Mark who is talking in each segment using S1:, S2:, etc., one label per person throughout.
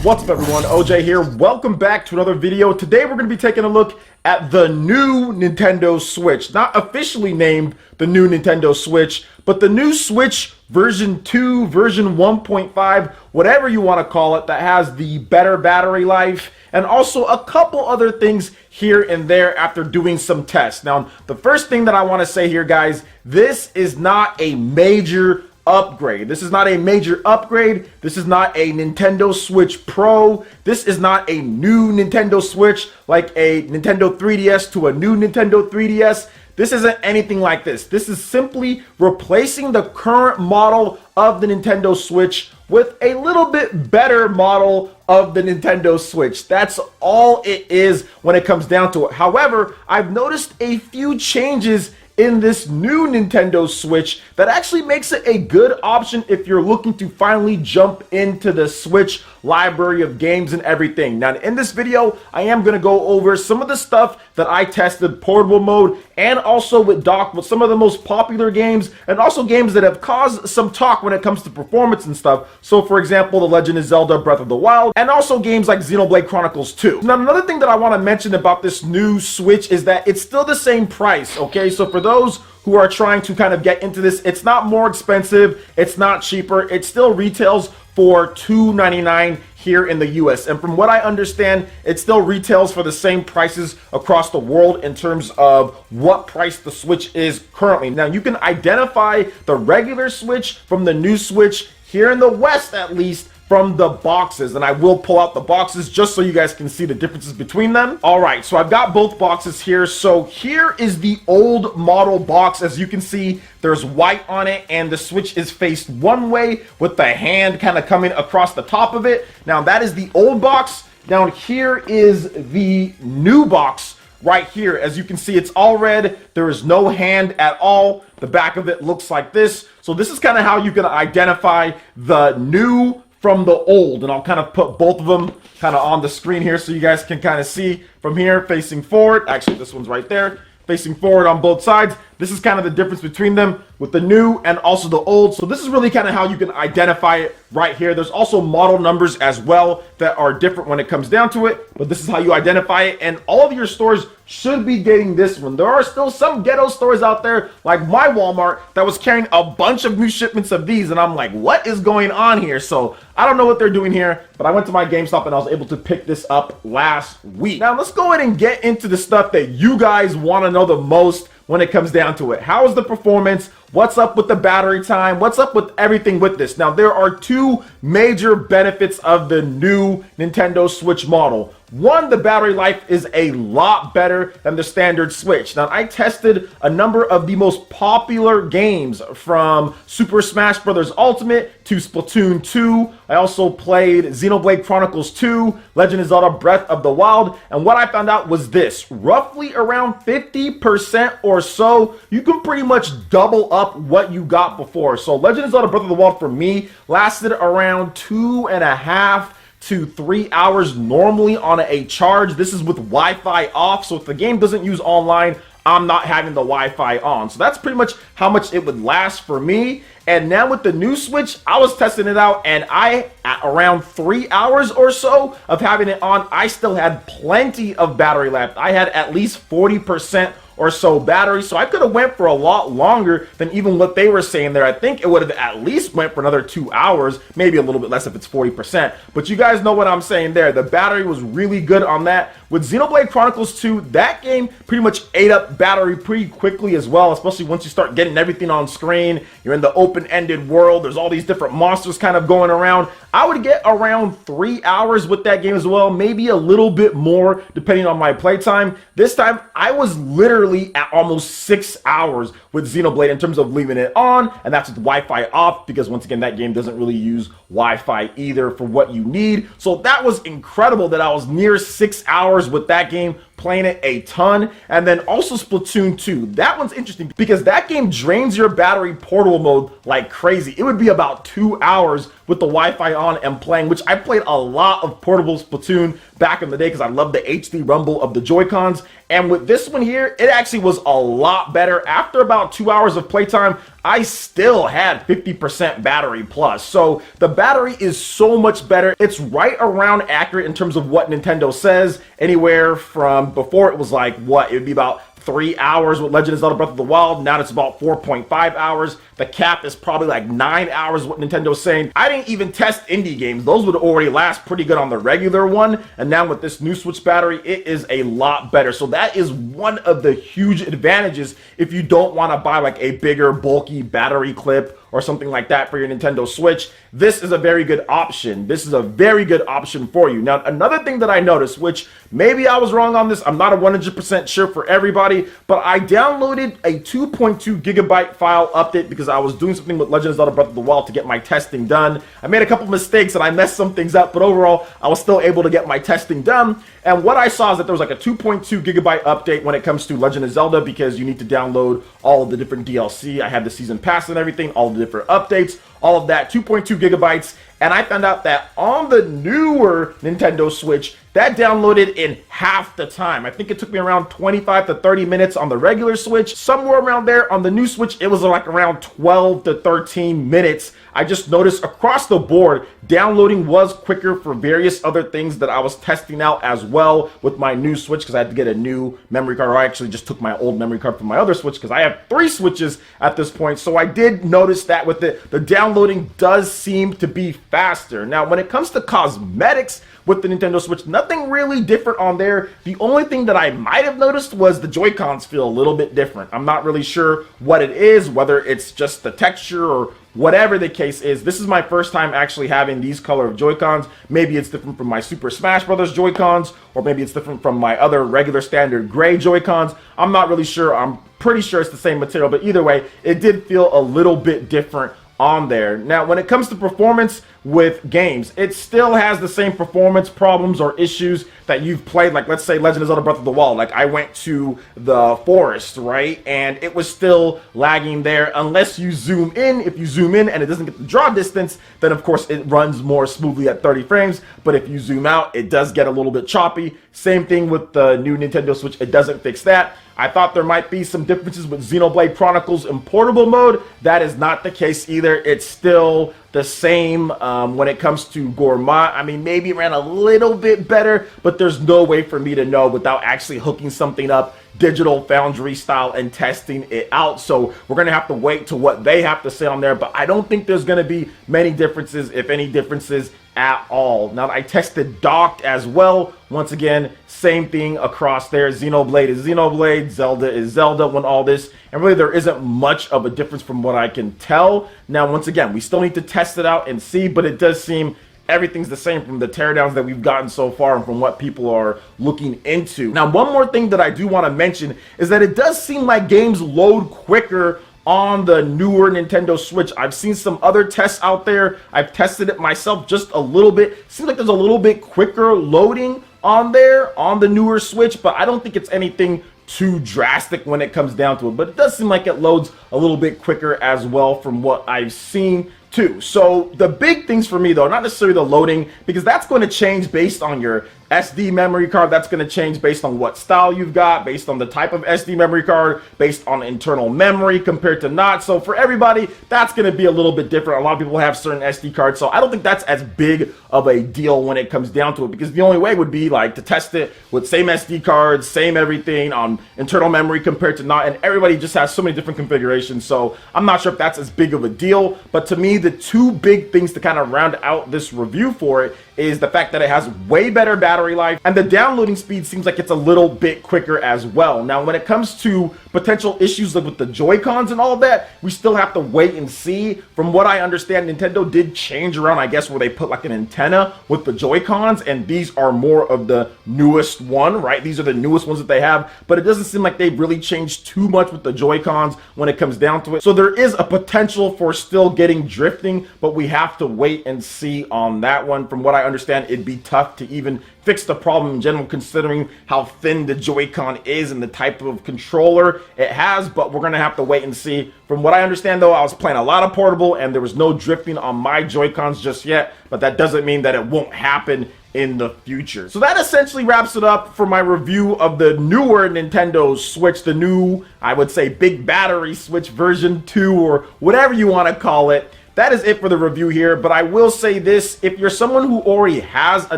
S1: What's up everyone, OJ here. Welcome back to another video. Today we're going to be taking a look at the new Nintendo Switch. Not officially named the new Nintendo Switch, but the new Switch version 2, version 1.5, whatever you want to call it, that has the better battery life and also a couple other things here and there after doing some tests. Now, the first thing that I want to say here, guys, this is not a major upgrade. This is not a major upgrade. This is not a Nintendo Switch Pro. This is not a new Nintendo Switch like a Nintendo 3DS to a new Nintendo 3DS. This isn't anything like this. This is simply replacing the current model of the Nintendo Switch with a little bit better model of the Nintendo Switch. That's all it is when it comes down to it. However, I've noticed a few changes in this new Nintendo Switch that actually makes it a good option if you're looking to finally jump into the Switch library of games and everything. Now, in this video, I am going to go over some of the stuff that I tested portable mode and also with dock with some of the most popular games and also games that have caused some talk when it comes to performance and stuff. So, for example, The Legend of Zelda Breath of the Wild and also games like Xenoblade Chronicles 2. Now, another thing that I want to mention about this new Switch is that it's still the same price, okay? So for those who are trying to kind of get into this, it's not more expensive, it's not cheaper, it still retails for $299 here in the US. And from what I understand, it still retails for the same prices across the world in terms of what price the Switch is currently. Now, you can identify the regular Switch from the new Switch here in the West, at least, from the boxes, and I will pull out the boxes just so you guys can see the differences between them. All right, so I've got both boxes here. So here is the old model box. As you can see, there's white on it and the Switch is faced one way with the hand kind of coming across the top of it. Now that is the old box. Down here is the new box right here. As you can see, it's all red. There is no hand at all. The back of it looks like this. So this is kind of how you can identify the new from the old, and I'll kind of put both of them kind of on the screen here so you guys can kind of see from here facing forward. Actually, this one's right there, facing forward on both sides. This is kind of the difference between them with the new and also the old. So this is really kind of how you can identify it right here. There's also model numbers as well that are different when it comes down to it, but this is how you identify it. And all of your stores should be getting this one. There are still some ghetto stores out there like my Walmart that was carrying a bunch of new shipments of these, and I'm like, what is going on here? So I don't know what they're doing here, but I went to my GameStop and I was able to pick this up last week. Now let's go ahead and get into the stuff that you guys want to know the most when it comes down to it. How is the performance? What's up with the battery time? What's up with everything with this? Now, there are two major benefits of the new Nintendo Switch model. One, the battery life is a lot better than the standard Switch. Now, I tested a number of the most popular games from Super Smash Bros. Ultimate to Splatoon 2. I also played Xenoblade Chronicles 2, Legend of Zelda Breath of the Wild, and what I found out was this. Roughly around 50% or so, you can pretty much double up what you got before. So Legend of Zelda Breath of the Wild for me lasted around 2.5 to 3 hours normally on a charge. This is with Wi-Fi off, so if the game doesn't use online, I'm not having the Wi-Fi on. So that's pretty much how much it would last for me. And now with the new Switch, I was testing it out, and at around 3 hours or so of having it on, I still had plenty of battery left. I had at least 40% or so battery, so I could have went for a lot longer than even what they were saying there. I think it would have at least went for another 2 hours, maybe a little bit less if it's 40%, but you guys know what I'm saying there. The battery was really good on that. With Xenoblade Chronicles 2, that game pretty much ate up battery pretty quickly as well, especially once you start getting everything on screen. You're in the open-ended world, there's all these different monsters kind of going around. I would get around 3 hours with that game as well, maybe a little bit more depending on my playtime. This time, I was literally at almost 6 hours with Xenoblade in terms of leaving it on, and that's with Wi-Fi off, because once again, that game doesn't really use Wi-Fi either for what you need. So that was incredible that I was near 6 hours with that game playing it a ton. And then also Splatoon 2. That one's interesting because that game drains your battery portable mode like crazy. It would be about 2 hours with the Wi-Fi on and playing, which I played a lot of portable Splatoon back in the day because I love the HD rumble of the Joy-Cons. And with this one here, it actually was a lot better. After about 2 hours of playtime, I still had 50% battery plus. So the battery is so much better. It's right around accurate in terms of what Nintendo says. Anywhere from before it was like, what? It would be about 3 hours with Legend of Zelda Breath of the Wild. Now it's about 4.5 hours. The cap is probably like 9 hours, what Nintendo's saying. I didn't even test indie games. Those would already last pretty good on the regular one. And now with this new Switch battery, it is a lot better. So that is one of the huge advantages if you don't want to buy like a bigger, bulky battery clip or something like that for your Nintendo Switch. This is a very good option. This is a very good option for you. Now, another thing that I noticed, which maybe I was wrong on this, I'm not 100% sure for everybody, but I downloaded a 2.2 gigabyte file update because I was doing something with Legend of Zelda Breath of the Wild to get my testing done. I made a couple mistakes and I messed some things up, but overall, I was still able to get my testing done. And what I saw is that there was like a 2.2 gigabyte update when it comes to Legend of Zelda because you need to download all of the different DLC. I had the season pass and everything, all the different updates, all of that, 2.2 gigabytes. And I found out that on the newer Nintendo Switch, that downloaded in half the time. I think it took me around 25 to 30 minutes on the regular Switch. Somewhere around there on the new Switch, it was like around 12 to 13 minutes. I just noticed across the board, downloading was quicker for various other things that I was testing out as well with my new Switch because I had to get a new memory card. Or I actually just took my old memory card from my other Switch because I have 3 Switches at this point. So I did notice that with it, the downloading does seem to be faster. Now, when it comes to cosmetics with the Nintendo Switch, nothing really different on there. The only thing that I might have noticed was the Joy-Cons feel a little bit different. I'm not really sure what it is, whether it's just the texture or whatever the case is. This is my first time actually having these color of Joy-Cons. Maybe it's different from my Super Smash Bros. Joy-Cons, or maybe it's different from my other regular standard gray Joy-Cons. I'm not really sure. I'm pretty sure it's the same material, but either way, it did feel a little bit different on there. Now, when it comes to performance with games, it still has the same performance problems or issues that you've played, like let's say Legend of Zelda Breath of the Wild. Like I went to the forest, right, and it was still lagging there unless you zoom in. If you zoom in and it doesn't get the draw distance, then of course it runs more smoothly at 30 frames, but if you zoom out, it does get a little bit choppy. Same thing with the new Nintendo Switch, it doesn't fix that. I thought there might be some differences with Xenoblade Chronicles in portable mode. That is not the case either. It's still the same when it comes to Gourmet. I mean, maybe it ran a little bit better, but there's no way for me to know without actually hooking something up Digital Foundry style and testing it out. So we're going to have to wait to what they have to say on there, but I don't think there's going to be many differences, if any differences at all. Now, I tested docked as well. Once again, same thing across there. Xenoblade is Xenoblade, Zelda is Zelda when all this, and really there isn't much of a difference from what I can tell. Now, once again, we still need to test it out and see, but it does seem everything's the same from the teardowns that we've gotten so far and from what people are looking into. Now, one more thing that I do want to mention is that it does seem like games load quicker on the newer Nintendo Switch. I've seen some other tests out there. I've tested it myself just a little bit. Seems like there's a little bit quicker loading on there on the newer Switch, but I don't think it's anything too drastic when it comes down to it. But it does seem like it loads a little bit quicker as well from what I've seen too. So the big things for me though, not necessarily the loading, because that's going to change based on your SD memory card. That's going to change based on what style you've got, based on the type of SD memory card, based on internal memory compared to not. So for everybody, that's going to be a little bit different. A lot of people have certain SD cards, so I don't think that's as big of a deal when it comes down to it, because the only way would be like to test it with same SD cards, same everything on internal memory compared to not, and everybody just has so many different configurations. So I'm not sure if that's as big of a deal, but to me, the two big things to kind of round out this review for it is the fact that it has way better battery life, and the downloading speed seems like it's a little bit quicker as well. Now, when it comes to potential issues like with the Joy-Cons and all of that, we still have to wait and see. From what I understand, Nintendo did change around, I guess, where they put like an antenna with the Joy-Cons, and these are more of the newest one, right? These are the newest ones that they have, but it doesn't seem like they've really changed too much with the Joy-Cons when it comes down to it. So there is a potential for still getting drifting, but we have to wait and see on that one. From what I understand it'd be tough to even fix the problem in general, considering how thin the Joy-Con is and the type of controller it has, but we're gonna have to wait and see. From what I understand though, I was playing a lot of portable and there was no drifting on my Joy-Cons just yet, but that doesn't mean that it won't happen in the future. So that essentially wraps it up for my review of the newer Nintendo Switch, the new, I would say, big battery Switch version 2 or whatever you want to call it. That is it for the review here, but I will say this: if you're someone who already has a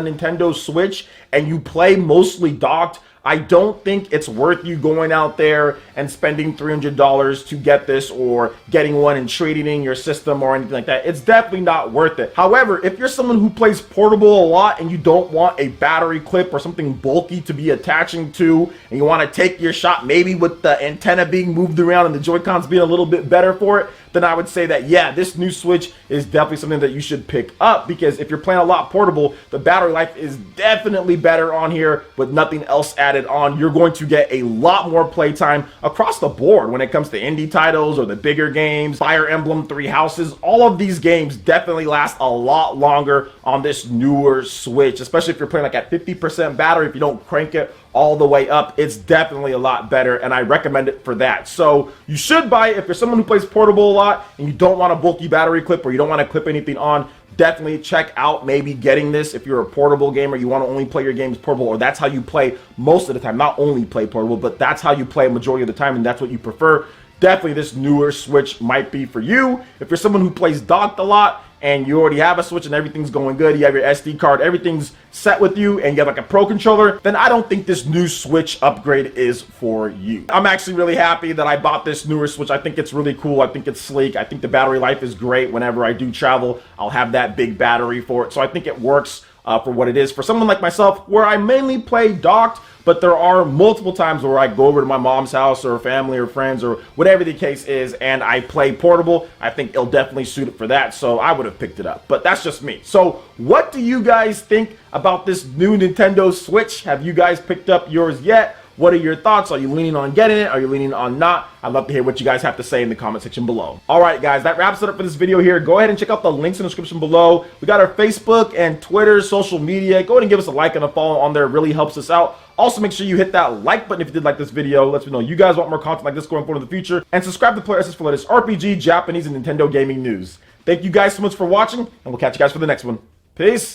S1: Nintendo Switch and you play mostly docked, I don't think it's worth you going out there and spending $300 to get this, or getting one and trading in your system or anything like that. It's definitely not worth it. However, if you're someone who plays portable a lot and you don't want a battery clip or something bulky to be attaching to, and you want to take your shot maybe with the antenna being moved around and the Joy-Cons being a little bit better for it, then I would say that, yeah, this new Switch is definitely something that you should pick up, because if you're playing a lot portable, the battery life is definitely better on here with nothing else added on. You're going to get a lot more playtime across the board when it comes to indie titles or the bigger games. Fire Emblem, Three Houses, all of these games definitely last a lot longer on this newer Switch, especially if you're playing like at 50% battery. If you don't crank it all the way up, it's definitely a lot better, and I recommend it for that. So you should buy it if you're someone who plays portable a lot and you don't want a bulky battery clip, or you don't want to clip anything on. Definitely check out maybe getting this if you're a portable gamer, you want to only play your games portable, or that's how you play most of the time. Not only play portable, but that's how you play a majority of the time, and that's what you prefer. Definitely this newer Switch might be for you. If you're someone who plays docked a lot and you already have a Switch and everything's going good, you have your SD card, everything's set with you, and you have like a Pro controller, then I don't think this new Switch upgrade is for you. I'm actually really happy that I bought this newer Switch. I think it's really cool. I think it's sleek. I think the battery life is great. Whenever I do travel, I'll have that big battery for it. So I think it works for what it is. For someone like myself, where I mainly play docked, but there are multiple times where I go over to my mom's house or family or friends or whatever the case is, and I play portable, I think it'll definitely suit it for that. So I would have picked it up, but that's just me. So what do you guys think about this new Nintendo Switch? Have you guys picked up yours yet? What are your thoughts? Are you leaning on getting it? Are you leaning on not? I'd love to hear what you guys have to say in the comment section below. All right, guys, that wraps it up for this video here. Go ahead and check out the links in the description below. We got our Facebook and Twitter, social media. Go ahead and give us a like and a follow on there. It really helps us out. Also, make sure you hit that like button if you did like this video. Let me know you guys want more content like this going forward in the future. And subscribe to PlayerEssence for latest RPG, Japanese, and Nintendo gaming news. Thank you guys so much for watching, and we'll catch you guys for the next one. Peace.